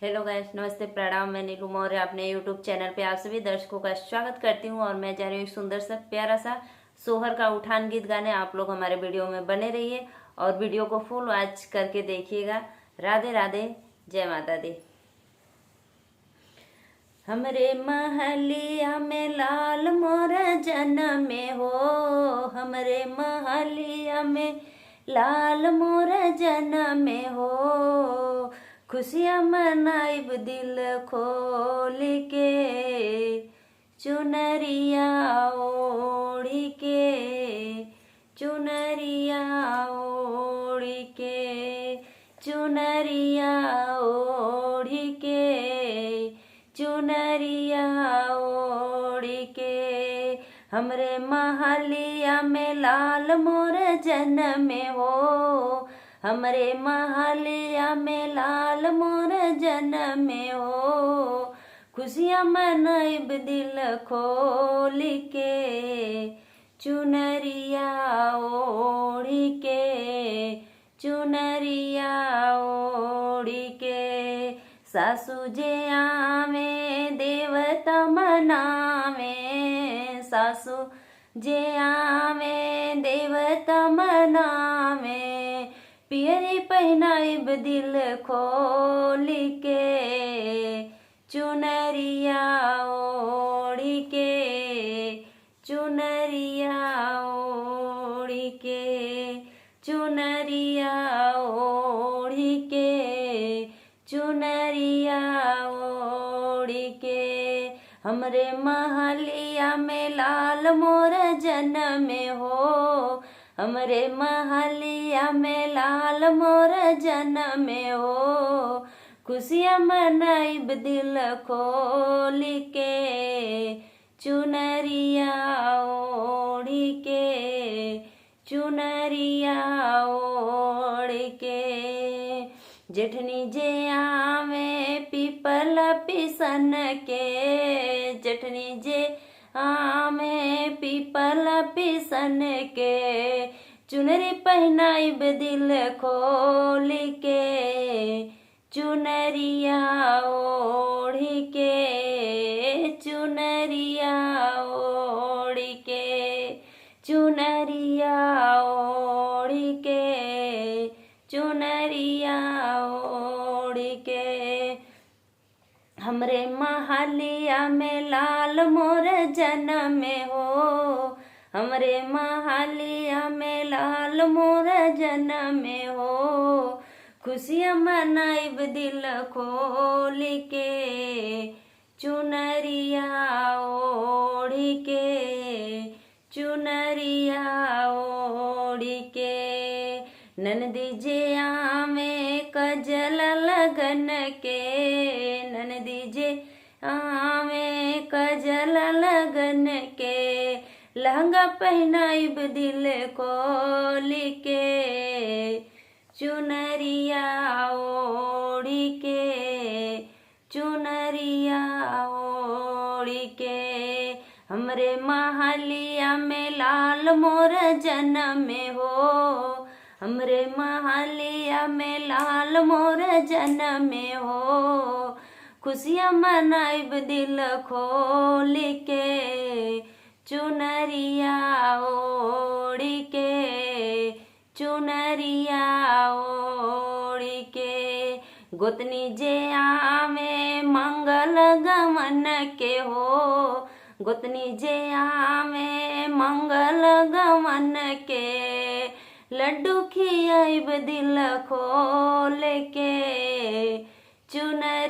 Hello guys, नमस्ते, प्रणाम। मैं नीलू मौर्य अपने यूट्यूब चैनल पे आप सभी दर्शकों का स्वागत करती हूँ। और मैं जा रही हूँ एक सुंदर सा प्यारा सा सोहर का उठान गीत गाने। आप लोग हमारे वीडियो में बने रहिए और वीडियो को फुल वॉच करके देखिएगा। राधे राधे, जय माता दी। हमरे महलिया में लाल मोर जनमे हो, हमरे महलिया में लाल मोर जनमे हो। खुशियाँ मनाइब दिल खोल के, चुनरिया ओढ़ी के, चुनरिया ओढ़ी के, चुनरिया ओढ़ी के, चुनरिया ओढ़ी के। हमरे महलिया में लाल मोर जनमे हो, हमरे महलिया में लाल मोर जनमे हो। खुशियाँ मनाइब दिल खोल के, चुनरिया ओढ़ी के, चुनरिया ओढ़ी के। सासू जे आवे देवता मनावे, सासू जे आवे देवता मनावे। पियरी पहनाइब दिल खोल के, चुनरिया ओढ़ी के, चुनरिया ओढ़ी के, चुनरिया ओढ़ी के, चुनरिया ओढ़ी के। हमरे महलिया में लाल मोर जनमे हो, हमरे महलिया में लाल मोर जनमे हो। खुशियाँ मनाइब दिल खोल के, चुनरिया ओढ़ी के, चुनरिया ओढ़ के। जेठनी जे आवे पीपल पिसन के, जेठनी जे आवे पीपल पिसन के। चुनरी पहनाइब दिल खोल के, चुनरिया ओढ़ी के, चुनरिया ओढ़ी के, चुनरिया ओढ़ी के, चुनरिया ओढ़ी के। हमरे महलिया में लाल मोर जनमे हो, हमरे महलिया में लाल मोर जनमे हो। खुशियाँ मनाइब दिल खोल के, चुनरिया ओढ़ी के, चुनरिया ओढ़ी के। ननदी जे आवे कजल लगन के, ननदी जे आवे कजल लगन के। लहंगा पहनाइब दिल खोल के, चुनरिया ओढ़ी के, चुनरिया ओढ़ी के। हमरे महलिया में लाल मोर जनमे हो, हमरे महलिया में लाल मोर जनमे हो। खुशियाँ मनाइब दिल खोल के, चुनरिया ओढ़ी के, चुनरिया ओढ़ी के। गोतनी जे आवे मंगल गमन के हो, गोतनी जे आवे मंगल गमन के। लड्डू खियाइब दिल खोल के, चुनरिया